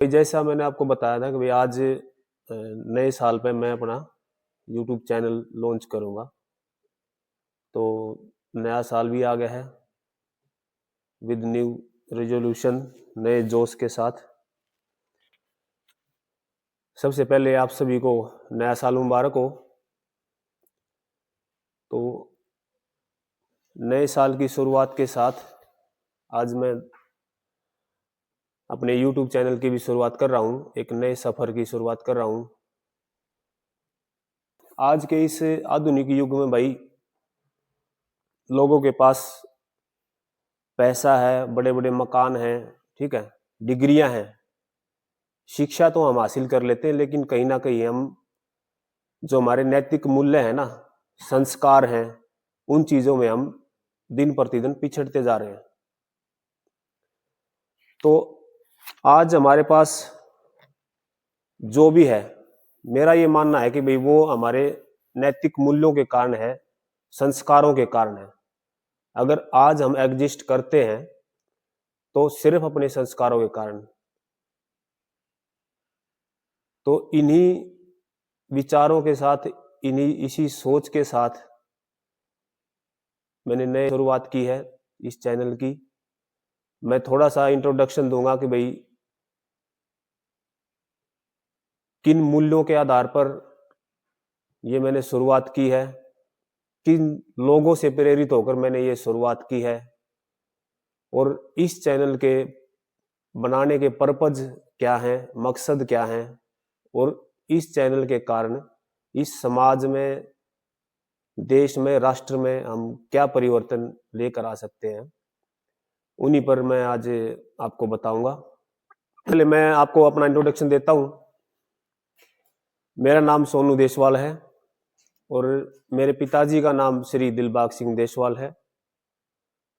जैसा मैंने आपको बताया था कि भाई आज नए साल पे मैं अपना यूट्यूब चैनल लॉन्च करूंगा। तो नया साल भी आ गया है विद न्यू रेजोल्यूशन, नए जोश के साथ। सबसे पहले आप सभी को नया साल मुबारक हो। तो नए साल की शुरुआत के साथ आज मैं अपने यूट्यूब चैनल की भी शुरुआत कर रहा हूँ, एक नए सफ़र की शुरुआत कर रहा हूँ। आज के इस आधुनिक युग में भाई लोगों के पास पैसा है, बड़े बड़े मकान हैं, ठीक है, डिग्रियां हैं, शिक्षा तो हम हासिल कर लेते हैं, लेकिन कहीं ना कहीं हम जो हमारे नैतिक मूल्य हैं ना, संस्कार हैं, उन चीजों में हम दिन प्रतिदिन पिछड़ते जा रहे हैं। तो आज हमारे पास जो भी है, मेरा ये मानना है कि भाई वो हमारे नैतिक मूल्यों के कारण है, संस्कारों के कारण है। अगर आज हम एग्जिस्ट करते हैं तो सिर्फ अपने संस्कारों के कारण। तो इन्हीं विचारों के साथ, इसी सोच के साथ मैंने नई शुरुआत की है इस चैनल की। मैं थोड़ा सा इंट्रोडक्शन दूंगा कि भाई किन मूल्यों के आधार पर ये मैंने शुरुआत की है, किन लोगों से प्रेरित होकर मैंने ये शुरुआत की है, और इस चैनल के बनाने के पर्पज क्या हैं, मकसद क्या हैं, और इस चैनल के कारण इस समाज में, देश में, राष्ट्र में हम क्या परिवर्तन लेकर आ सकते हैं, उन्हीं पर मैं आज आपको बताऊंगा। पहले मैं आपको अपना इंट्रोडक्शन देता हूं। मेरा नाम सोनू देशवाल है और मेरे पिताजी का नाम श्री दिलबाग सिंह देशवाल है,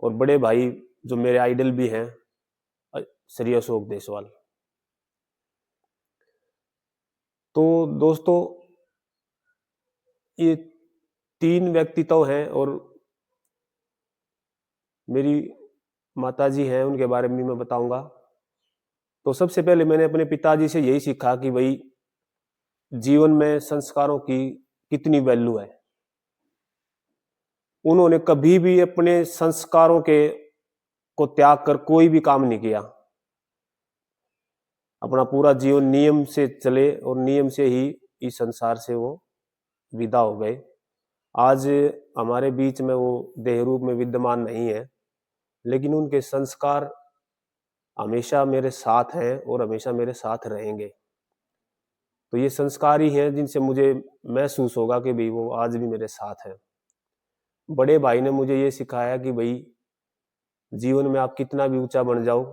और बड़े भाई जो मेरे आइडल भी हैं, श्री अशोक देशवाल। तो दोस्तों, ये तीन व्यक्तित्व हैं, और मेरी माताजी हैं, उनके बारे में भी मैं बताऊंगा। तो सबसे पहले मैंने अपने पिताजी से यही सीखा कि भाई जीवन में संस्कारों की कितनी वैल्यू है। उन्होंने कभी भी अपने संस्कारों के को त्याग कर कोई भी काम नहीं किया। अपना पूरा जीवन नियम से चले और नियम से ही इस संसार से वो विदा हो गए। आज हमारे बीच में वो देह रूप में विद्यमान नहीं है, लेकिन उनके संस्कार हमेशा मेरे साथ हैं और हमेशा मेरे साथ रहेंगे। तो ये संस्कार ही हैं जिनसे मुझे महसूस होगा कि भाई वो आज भी मेरे साथ हैं। बड़े भाई ने मुझे ये सिखाया कि भाई जीवन में आप कितना भी ऊंचा बन जाओ,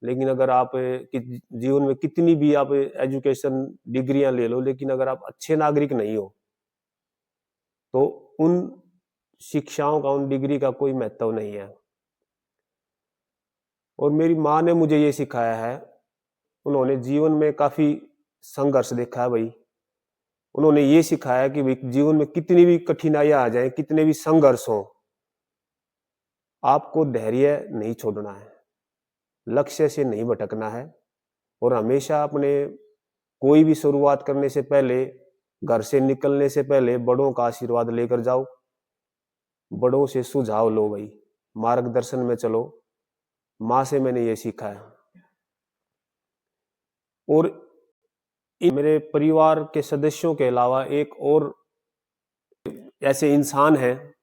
लेकिन अगर आप जीवन में कितनी भी आप एजुकेशन डिग्रियां ले लो, लेकिन अगर आप अच्छे नागरिक नहीं हो तो उन शिक्षाओं का, उन डिग्री का कोई महत्व नहीं है। और मेरी माँ ने मुझे ये सिखाया है, उन्होंने जीवन में काफी संघर्ष देखा है भाई। उन्होंने ये सिखाया कि भाई जीवन में कितनी भी कठिनाइयां आ जाएं, कितने भी संघर्ष हो, आपको धैर्य नहीं छोड़ना है, लक्ष्य से नहीं भटकना है, और हमेशा अपने कोई भी शुरुआत करने से पहले, घर से निकलने से पहले बड़ों का आशीर्वाद लेकर जाओ, बड़ों से सुझाव लो भाई, मार्गदर्शन में चलो। माँ से मैंने ये सीखा है। और मेरे परिवार के सदस्यों के अलावा एक और ऐसे इंसान हैं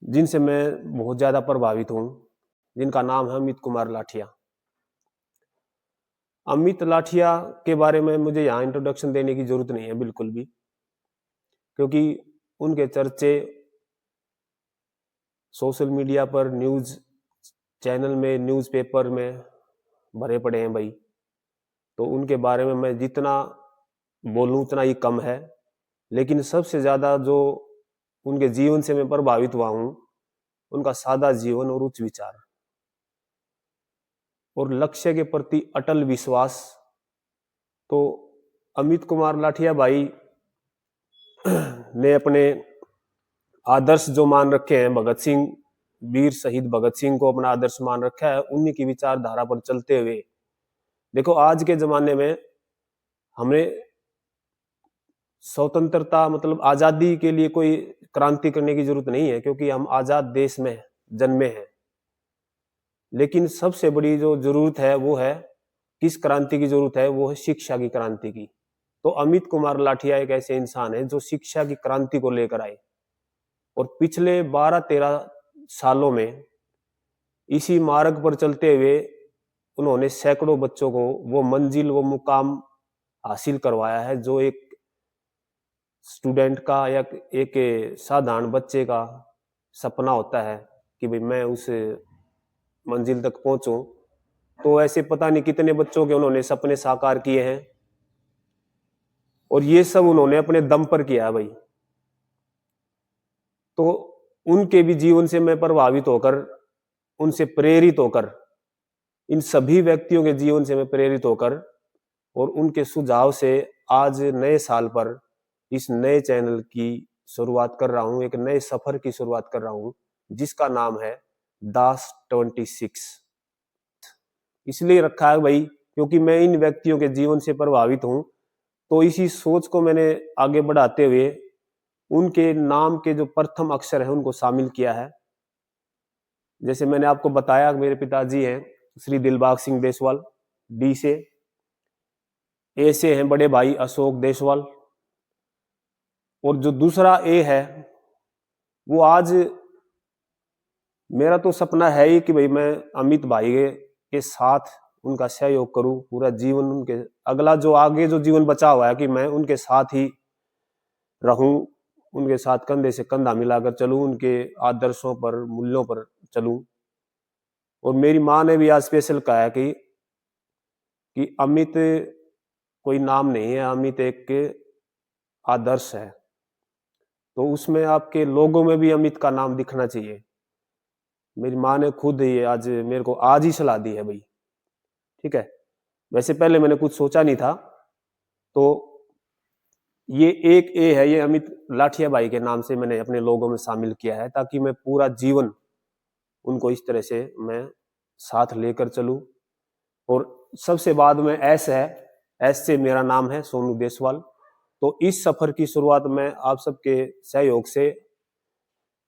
जिनसे मैं बहुत ज्यादा प्रभावित हूं, जिनका नाम है अमित कुमार लाठिया। अमित लाठिया के बारे में मुझे यहाँ इंट्रोडक्शन देने की जरूरत नहीं है बिल्कुल भी, क्योंकि उनके चर्चे सोशल मीडिया पर, न्यूज चैनल में, न्यूज़पेपर में भरे पड़े हैं भाई। तो उनके बारे में मैं जितना बोलूं उतना ही कम है। लेकिन सबसे ज्यादा जो उनके जीवन से मैं प्रभावित हुआ हूं, उनका सादा जीवन और उच्च विचार और लक्ष्य के प्रति अटल विश्वास। तो अमित कुमार लाठिया भाई ने अपने आदर्श जो मान रखे हैं, भगत सिंह, वीर शहीद भगत सिंह को अपना आदर्श मान रखा है। उन्हीं की विचारधारा पर चलते हुए देखो आज के जमाने में हमने स्वतंत्रता मतलब आजादी के लिए कोई क्रांति करने की जरूरत नहीं है, क्योंकि हम आजाद देश में जन्मे हैं। लेकिन सबसे बड़ी जो जरूरत है वो है, किस क्रांति की जरूरत है, वो है शिक्षा की क्रांति की। तो अमित कुमार लाठिया एक ऐसे इंसान है जो शिक्षा की क्रांति को लेकर आए, और पिछले 12-13 सालों में इसी मार्ग पर चलते हुए उन्होंने सैकड़ों बच्चों को वो मंजिल, वो मुकाम हासिल करवाया है जो एक स्टूडेंट का या एक साधारण बच्चे का सपना होता है कि भाई मैं उस मंजिल तक पहुंचूं। तो ऐसे पता नहीं कितने बच्चों के उन्होंने सपने साकार किए हैं, और ये सब उन्होंने अपने दम पर किया है भाई। तो उनके भी जीवन से मैं प्रभावित होकर, उनसे प्रेरित होकर, इन सभी व्यक्तियों के जीवन से मैं प्रेरित होकर और उनके सुझाव से आज नए साल पर इस नए चैनल की शुरुआत कर रहा हूं, एक नए सफर की शुरुआत कर रहा हूं जिसका नाम है दास 26। इसलिए रखा है भाई क्योंकि मैं इन व्यक्तियों के जीवन से प्रभावित हूं, तो इसी सोच को मैंने आगे बढ़ाते हुए उनके नाम के जो प्रथम अक्षर है उनको शामिल किया है। जैसे मैंने आपको बताया, मेरे पिताजी हैं श्री दिलबाग सिंह देसवाल, डी से। ए से हैं बड़े भाई अशोक देसवाल, और जो दूसरा ए है वो आज मेरा तो सपना है ही कि भाई मैं अमित भाई के साथ उनका सहयोग करूं पूरा जीवन, उनके अगला जो आगे जो जीवन बचा हुआ है कि मैं उनके साथ ही रहूं, उनके साथ कंधे से कंधा मिलाकर चलूं, उनके आदर्शों पर, मूल्यों पर चलूं। और मेरी माँ ने भी आज स्पेशल कहा है कि अमित कोई नाम नहीं है, अमित एक आदर्श है, तो उसमें आपके लोगों में भी अमित का नाम दिखना चाहिए। मेरी माँ ने खुद ही आज मेरे को आज ही सलाह दी है भाई, ठीक है। वैसे पहले मैंने कुछ सोचा नहीं था, तो ये एक ए है, ये अमित लाठिया भाई के नाम से मैंने अपने लोगों में शामिल किया है, ताकि मैं पूरा जीवन उनको इस तरह से मैं साथ लेकर चलूं। और सबसे बाद में एस है, एस से मेरा नाम है सोनू देसवाल। तो इस सफर की शुरुआत मैं आप सबके सहयोग से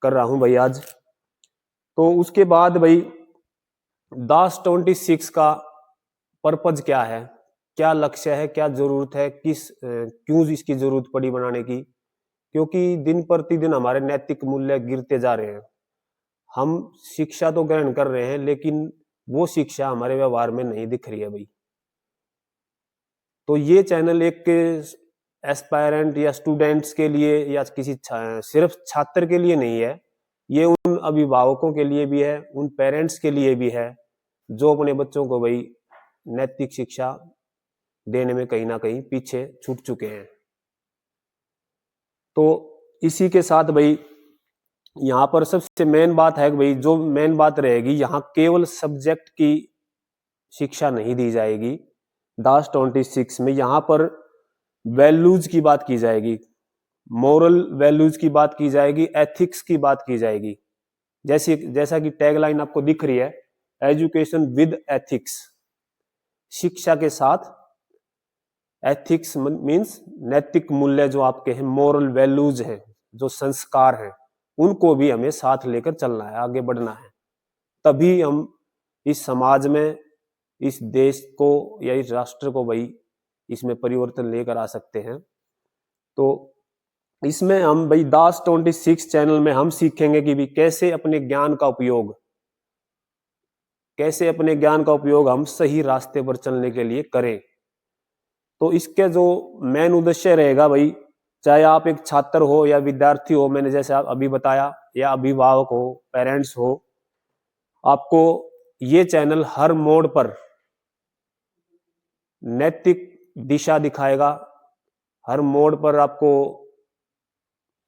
कर रहा हूं भाई आज। तो उसके बाद भाई दास 26 का पर्पज क्या है, क्या लक्ष्य है, क्या जरूरत है, क्यों इसकी जरूरत पड़ी बनाने की। क्योंकि दिन प्रतिदिन हमारे नैतिक मूल्य गिरते जा रहे हैं। हम शिक्षा तो ग्रहण कर रहे हैं लेकिन वो शिक्षा हमारे व्यवहार में नहीं दिख रही है भाई। तो ये चैनल एक एस्पायरेंट या स्टूडेंट्स के लिए या किसी सिर्फ छात्र के लिए नहीं है, ये उन अभिभावकों के लिए भी है, उन पेरेंट्स के लिए भी है जो अपने बच्चों को भाई नैतिक शिक्षा देने में कहीं ना कहीं पीछे छूट चुके हैं। तो इसी के साथ भाई यहाँ पर सबसे मेन बात है कि भाई जो मेन बात रहेगी, यहाँ केवल सब्जेक्ट की शिक्षा नहीं दी जाएगी दास 26 में। यहाँ पर वैल्यूज की बात की जाएगी, मोरल वैल्यूज की बात की जाएगी, एथिक्स की बात की जाएगी। जैसा कि टैगलाइन आपको दिख रही है, एजुकेशन विद एथिक्स, शिक्षा के साथ एथिक्स मीन्स नैतिक मूल्य जो आपके हैं, मोरल वैल्यूज हैं, जो संस्कार हैं, उनको भी हमें साथ लेकर चलना है, आगे बढ़ना है। तभी हम इस समाज में, इस देश को या इस राष्ट्र को भाई इसमें परिवर्तन लेकर आ सकते हैं। तो इसमें हम भाई दास 26 चैनल में हम सीखेंगे कि भी कैसे अपने ज्ञान का उपयोग हम सही रास्ते पर चलने के लिए करें। तो इसके जो मेन उद्देश्य रहेगा भाई, चाहे आप एक छात्र हो या विद्यार्थी हो, मैंने जैसे आप अभी बताया, या अभिभावक हो, पेरेंट्स हो, आपको ये चैनल हर मोड़ पर नैतिक दिशा दिखाएगा। हर मोड़ पर आपको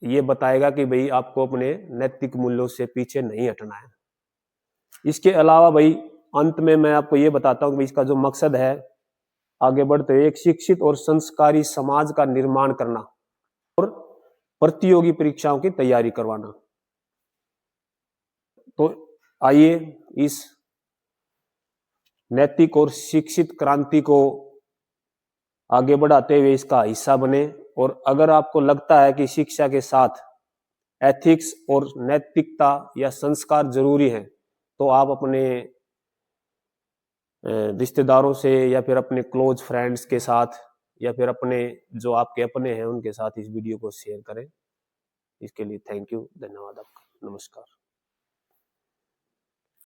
ये बताएगा कि भाई आपको अपने नैतिक मूल्यों से पीछे नहीं हटना है। इसके अलावा भाई अंत में मैं आपको ये बताता हूँ कि इसका जो मकसद है आगे बढ़ते हुए, एक शिक्षित और संस्कारी समाज का निर्माण करना और प्रतियोगी परीक्षाओं की तैयारी करवाना। तो आइए इस नैतिक और शिक्षित क्रांति को आगे बढ़ाते हुए इसका हिस्सा बने। और अगर आपको लगता है कि शिक्षा के साथ एथिक्स और नैतिकता या संस्कार जरूरी है, तो आप अपने रिश्तेदारों से या फिर अपने क्लोज फ्रेंड्स के साथ या फिर अपने जो आपके अपने हैं उनके साथ इस वीडियो को शेयर करें। इसके लिए थैंक यू, धन्यवाद आपका, नमस्कार।